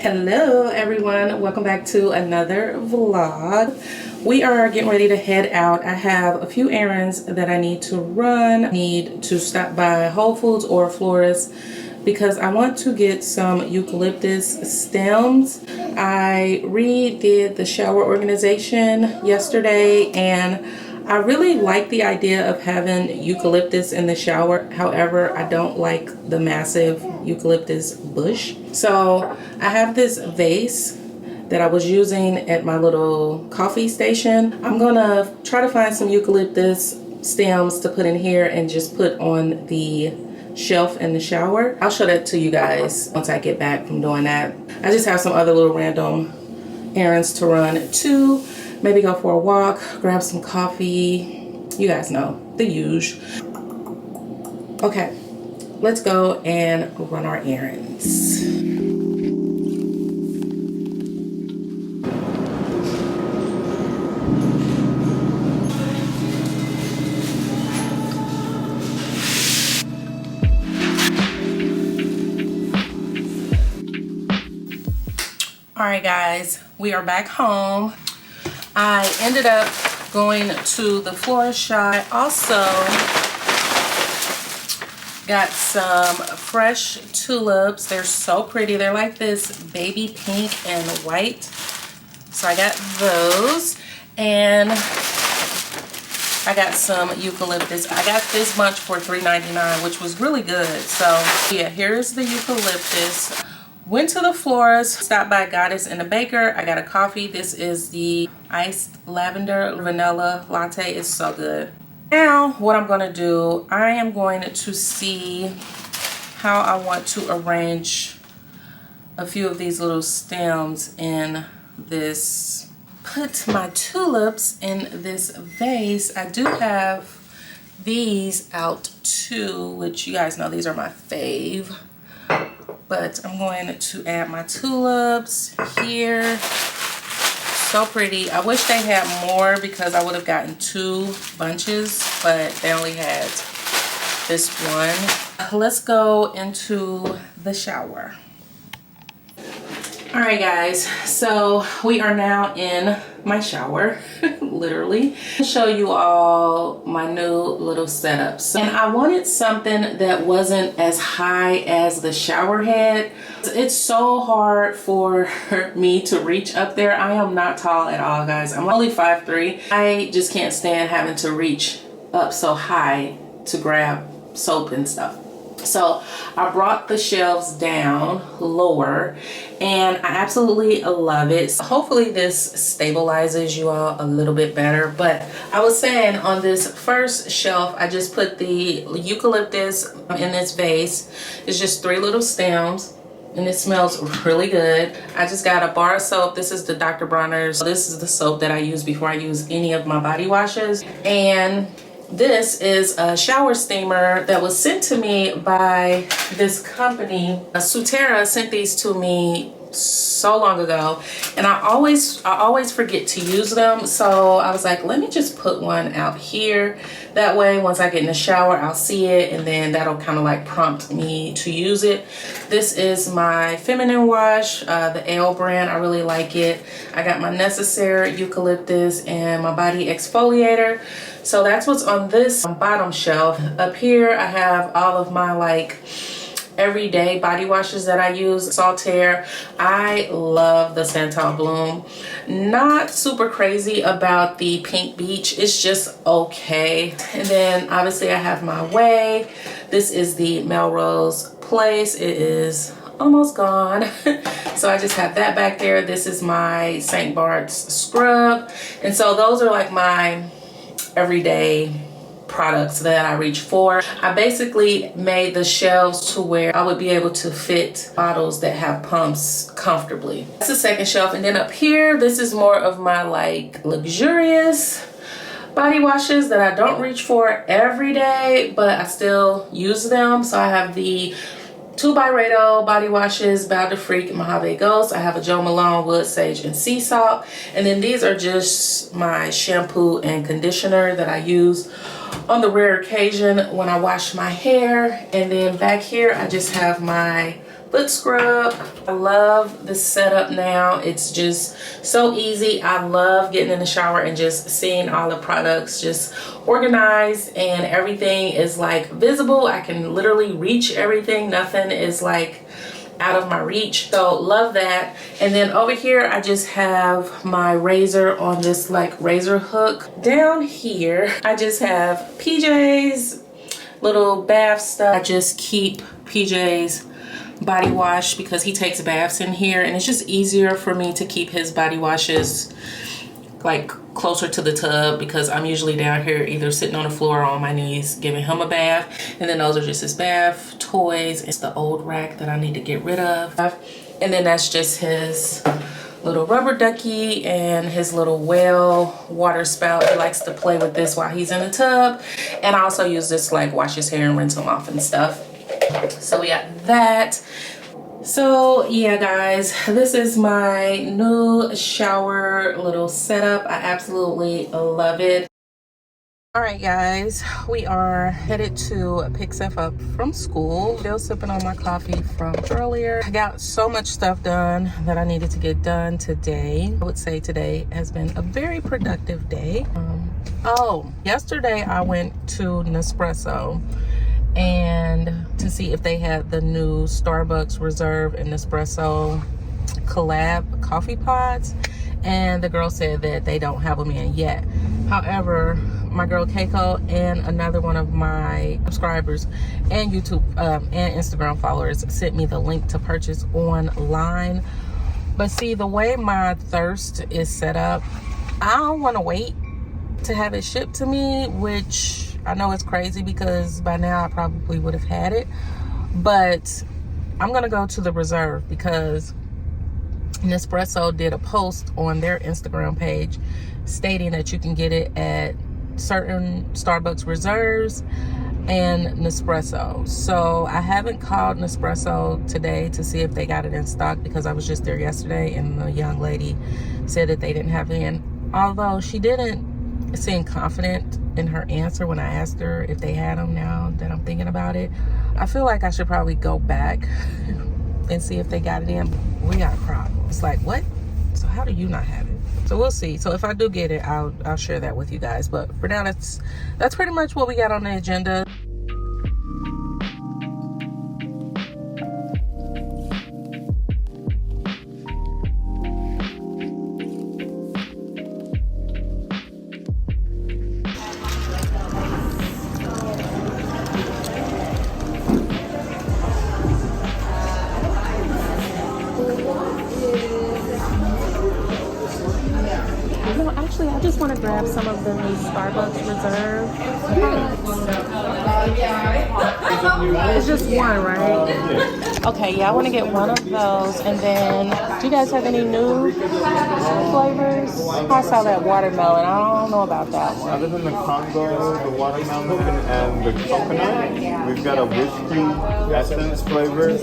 Hello everyone, welcome back to another vlog. We are getting ready to head out. I have a few errands that I need to run. I need to stop by Whole Foods or Florist because I want to get some eucalyptus stems. I redid the shower organization yesterday and I really like the idea of having eucalyptus in the shower. However, I don't like the massive eucalyptus bush. So I have this vase that I was using at my little coffee station. I'm gonna try to find some eucalyptus stems to put in here and just put on the shelf in the shower. I'll show that to you guys once I get back from doing that. I just have some other little random errands to run too. Maybe go for a walk, grab some coffee. You guys know, the usual. Okay, let's go and run our errands. All right, guys, we are back home. I ended up going to the florist shop. I also got some fresh tulips. They're so pretty. They're like this baby pink and white. So I got those. And I got some eucalyptus. I got this bunch for $3.99, which was really good. So yeah, here's the eucalyptus. Went to the florist, stopped by Goddess and the Baker. I got a coffee. This is the iced lavender vanilla latte. It's so good. Now what I'm going to do, I am going to see how I want to arrange a few of these little stems in this. Put my tulips in this vase. I do have these out too, which you guys know these are my fave. But I'm going to add my tulips here. So pretty. I wish they had more because I would have gotten 2 bunches, but they only had this one. Let's go into the shower. All right, guys, so we are now in my shower, literally. I'll show you all my new little setups. And I wanted something that wasn't as high as the shower head. It's so hard for me to reach up there. I am not tall at all, guys. I'm only 5'3". I just can't stand having to reach up so high to grab soap and stuff. So I brought the shelves down lower and I absolutely love it. So hopefully this stabilizes you all a little bit better. But I was saying on this first shelf, I just put the eucalyptus in this vase. It's just 3 little stems and it smells really good. I just got a bar soap. This is the Dr. Bronner's. This is the soap that I use before I use any of my body washes. And this is a shower steamer that was sent to me by this company. Saltair sent these to me so long ago and I always forget to use them. So I was like, let me just put one out here. That way, once I get in the shower, I'll see it and then that'll kind of like prompt me to use it. This is my feminine wash, the Ale brand. I really like it. I got my Necessaire eucalyptus and my body exfoliator. So that's what's on this bottom shelf. Up here, I have all of my like everyday body washes that I use. Saltair. I love the Santal Bloom. Not super crazy about the Pink Beach. It's just okay. And then obviously I have my Ouai. This is the Melrose Place. It is almost gone. So I just have that back there. This is my St. Barts scrub. And so those are like my everyday products that I reach for. I basically made the shelves to where I would be able to fit bottles that have pumps comfortably. That's the second shelf. And then up here, this is more of my like luxurious body washes that I don't reach for every day, but I still use them. So I have the 2 Byredo body washes, Bow to Freak, Mojave Ghost. I have a Malone Wood, Sage, and Sea Salt. And then these are just my shampoo and conditioner that I use on the rare occasion when I wash my hair. And then back here, I just have my foot scrub. I love the setup now. It's just so easy. I love getting in the shower and just seeing all the products just organized, and everything is like visible. I can literally reach everything. Nothing is like out of my reach, so love that. And then over here I just have my razor on this like razor hook. Down here I just have PJ's little bath stuff. I just keep PJ's body wash because he takes baths in here, and it's just easier for me to keep his body washes like closer to the tub because I'm usually down here either sitting on the floor or on my knees giving him a bath. And then those are just his bath toys. It's the old rack that I need to get rid of. And then that's just his little rubber ducky and his little whale water spout. He likes to play with this while he's in the tub. And I also use this to like wash his hair and rinse him off and stuff. So we got that. So yeah guys, this is my new shower little setup. I absolutely love it. All right guys, we are headed to pick Seth up from school. Still sipping on my coffee from earlier. I got so much stuff done that I needed to get done today. I would say today has been a very productive day. Yesterday I went to Nespresso and to see if they had the new Starbucks Reserve and Nespresso collab coffee pods, and the girl said that they don't have them in yet. However, my girl Keiko and another one of my subscribers and YouTube and Instagram followers sent me the link to purchase online. But see, the way my thirst is set up, I don't want to wait to have it shipped to me, which I know it's crazy because by now I probably would have had it. But I'm gonna go to the Reserve because Nespresso did a post on their Instagram page stating that you can get it at certain Starbucks Reserves and Nespresso. So I haven't called Nespresso today to see if they got it in stock because I was just there yesterday and the young lady said that they didn't have it in, although she didn't seem confident in her answer when I asked her if they had them. Now that I'm thinking about it, I feel like I should probably go back and see if they got it in. We got a problem. It's like, what? So how do you not have it? So we'll see. So if I do get it, I'll share that with you guys. But for now, that's pretty much what we got on the agenda. I just want to grab some of the new Starbucks Reserve pods. It's just one, right? Okay, yeah, I want to get one of those. And then, do you guys have any new flavors? I saw that watermelon. I don't know about that one. Other than the Congo, the watermelon, and the coconut, we've got a whiskey essence flavor.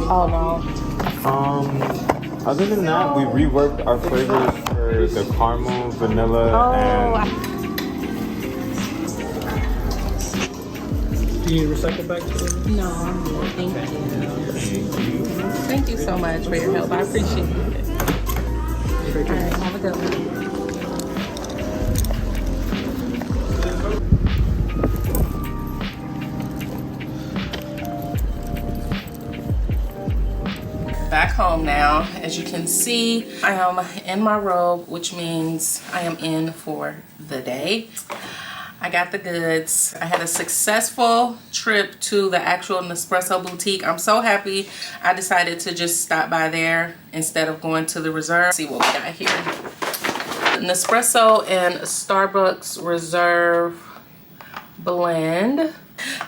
Oh, no. Other than that, we reworked our flavors for the caramel, vanilla, and... Do you need recycle bags today? No, I'm good. Thank you. Thank you so much for your help. I appreciate it. All right, have a good one. Back home now. As you can see, I am in my robe, which means I am in for the day. I got the goods. I had a successful trip to the actual Nespresso boutique. I'm so happy I decided to just stop by there instead of going to the Reserve. See what we got here. Nespresso and Starbucks Reserve blend.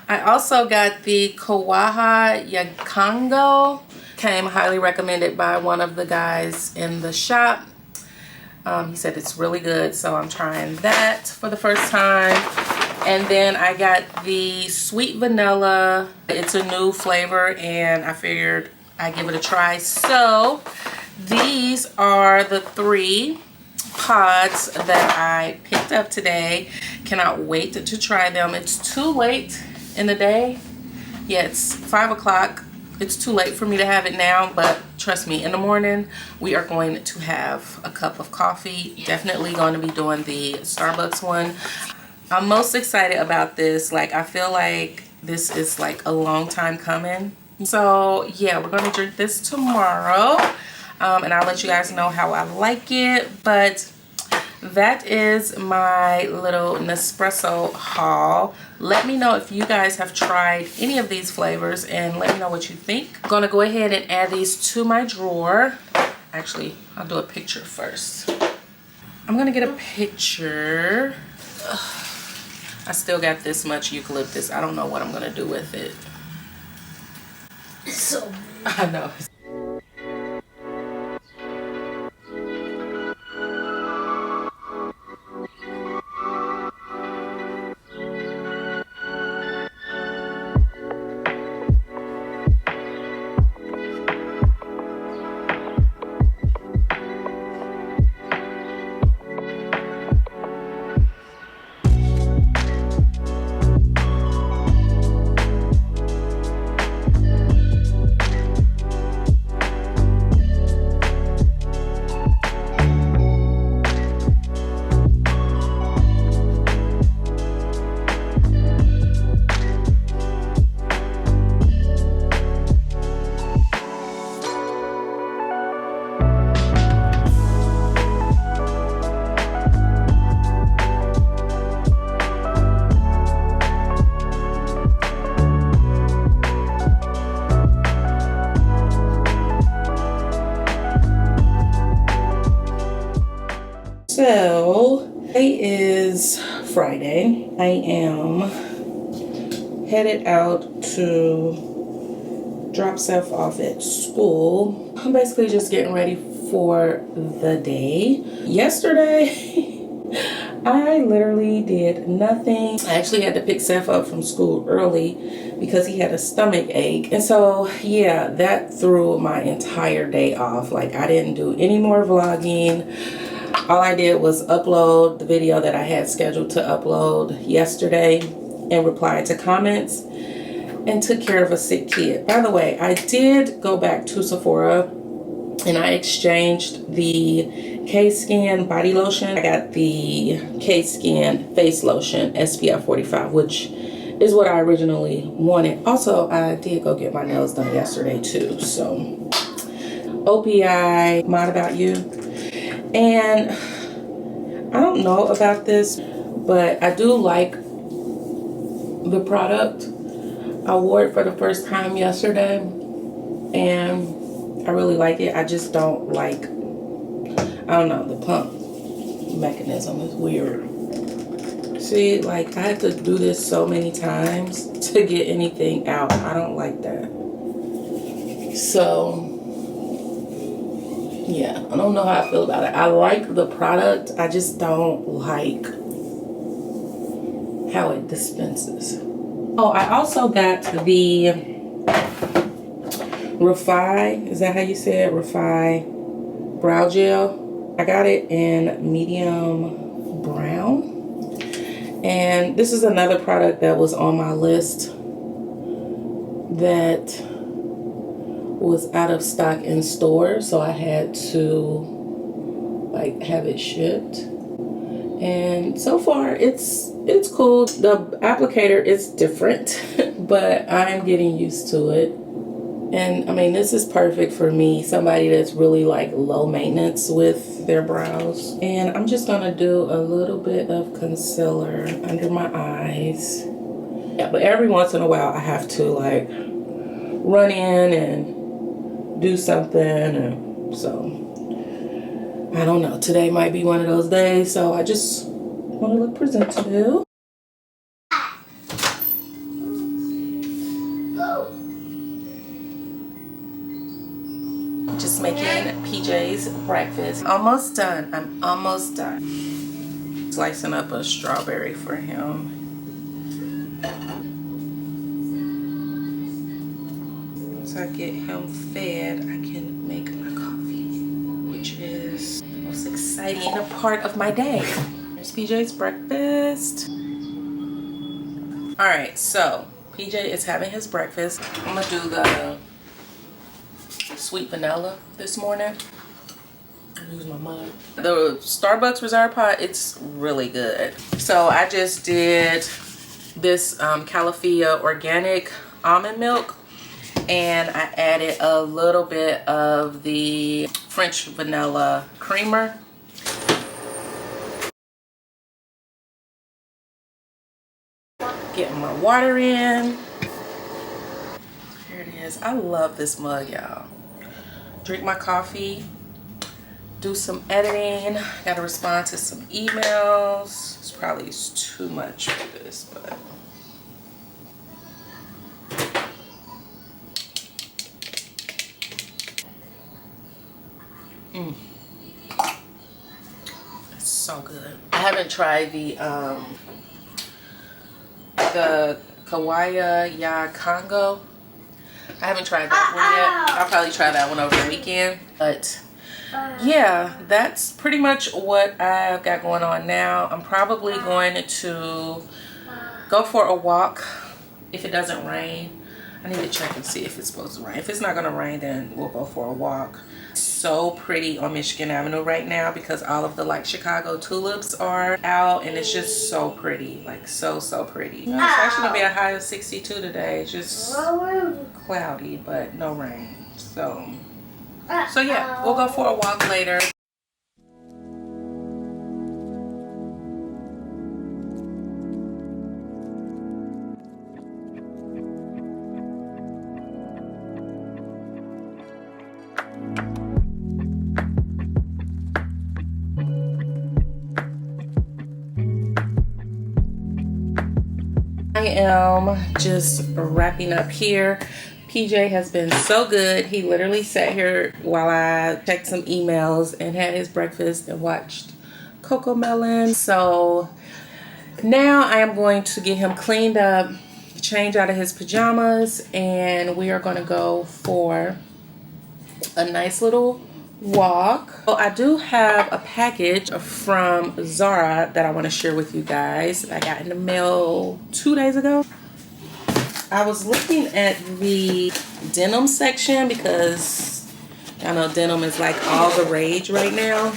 I also got the Kawaha Yakango. Came highly recommended by one of the guys in the shop. He said it's really good, so I'm trying that for the first time. And then I got the sweet vanilla. It's a new flavor and I figured I'd give it a try. So these are the 3 pods that I picked up today. Cannot wait to try them. It's too late in the day. Yeah, it's 5 o'clock. it's too late for me to have it now, but trust me, in the morning we are going to have a cup of coffee. Definitely going to be doing the Starbucks one. I'm most excited about this. Like, I feel like this is like a long time coming. So yeah, we're going to drink this tomorrow, and I'll let you guys know how I like it. But that is my little Nespresso haul. Let me know if you guys have tried any of these flavors and let me know what you think. I'm gonna go ahead and add these to my drawer. Actually, I'll do a picture first. I'm gonna get a picture. Ugh. I still got this much eucalyptus. I don't know what I'm gonna do with it. So I know. So today is Friday. I am headed out to drop Seth off at school. I'm basically just getting ready for the day. Yesterday, I literally did nothing. I actually had to pick Seth up from school early because he had a stomach ache. And so, yeah, that threw my entire day off. Like, I didn't do any more vlogging. All I did was upload the video that I had scheduled to upload yesterday and replied to comments and took care of a sick kid. By the way, I did go back to Sephora and I exchanged the K-Skin body lotion. I got the K-Skin face lotion SPF 45, which is what I originally wanted. Also, I did go get my nails done yesterday too. So, OPI, Mod About You. And I don't know about this, but I do like the product. I wore it for the first time yesterday and I really like it. I just don't like, I don't know, the pump mechanism is weird. See, like, I had to do this so many times to get anything out. I don't like that. So yeah, I don't know how I feel about it. I like the product. I just don't like how it dispenses. Oh, I also got the Refy, is that how you say it? Refy Brow Gel. I got it in medium brown. And this is another product that was on my list that was out of stock in stores, so I had to like have it shipped. And so far it's cool. The applicator is different but I'm getting used to it. And I mean, this is perfect for me, somebody that's really like low maintenance with their brows. And I'm just gonna do a little bit of concealer under my eyes. Yeah, but every once in a while I have to like run in and do something, and so I don't know, today might be one of those days, so I just want to look presentable. Just making PJ's breakfast. Almost done. I'm almost done. Slicing up a strawberry for him. Once I get him fed, I can make my coffee, which is the most exciting part of my day. Here's PJ's breakfast. All right, so PJ is having his breakfast. I'm gonna do the sweet vanilla this morning. Use my mug. The Starbucks Reserve Pot, it's really good. So I just did this Califia organic almond milk, and I added a little bit of the French vanilla creamer. Getting my water in. Here it is. I love this mug, y'all. Drink my coffee, do some editing. Gotta respond to some emails. It's probably too much for this, but it's so good. I haven't tried the Kawaya Ya Congo. I haven't tried that one yet. I'll probably try that one over the weekend. But yeah, that's pretty much what I've got going on now. I'm probably going to go for a walk if it doesn't rain. I need to check and see if it's supposed to rain. If it's not going to rain, then we'll go for a walk. So pretty on Michigan Avenue right now because all of the like Chicago tulips are out, and it's just so pretty, like so pretty. It's actually gonna be a high of 62 today. It's just cloudy but no rain. So yeah, we'll go for a walk later. I am just wrapping up here. PJ has been so good. He literally sat here while I checked some emails and had his breakfast and watched Coco Melon. So now I am going to get him cleaned up, change out of his pajamas, and we are going to go for a nice little walk. So I do have a package from Zara that I want to share with you guys. I got in the mail 2 days ago. I was looking at the denim section because I know denim is like all the rage right now.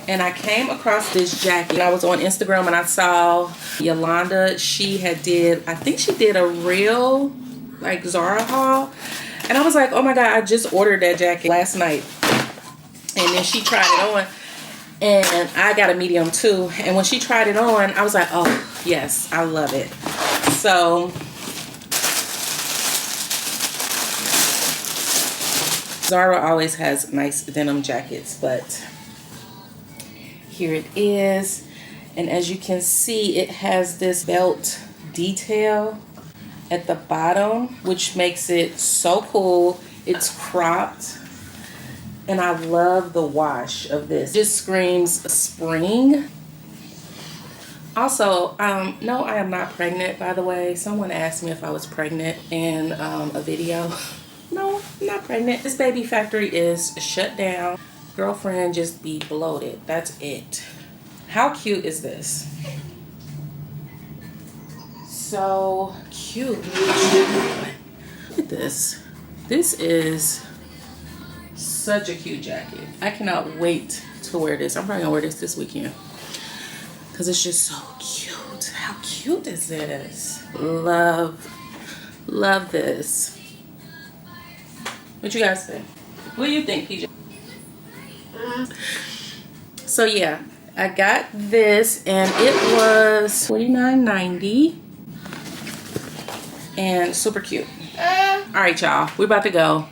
And I came across this jacket. I was on Instagram and I saw Yolanda. She had I think she did a real like Zara haul. And I was like, oh my God, I just ordered that jacket last night. And then she tried it on. And I got a medium too. And when she tried it on, I was like, oh yes, I love it. So Zara always has nice denim jackets, but here it is. And as you can see, it has this belt detail at the bottom, which makes it so cool. It's cropped, and I love the wash of this. It just screams spring. Also, no, I am not pregnant, by the way. Someone asked me if I was pregnant in a video. No, I'm not pregnant. This baby factory is shut down. Girlfriend just be bloated. That's it. How cute is this? So cute. Look at this. This is such a cute jacket. I cannot wait to wear this. I'm probably gonna wear this weekend because it's just so cute. How cute is this? Love this. What you guys think? What do you think, PJ? So yeah, I got this and it was $49.90 and super cute. All right, y'all, we're about to go.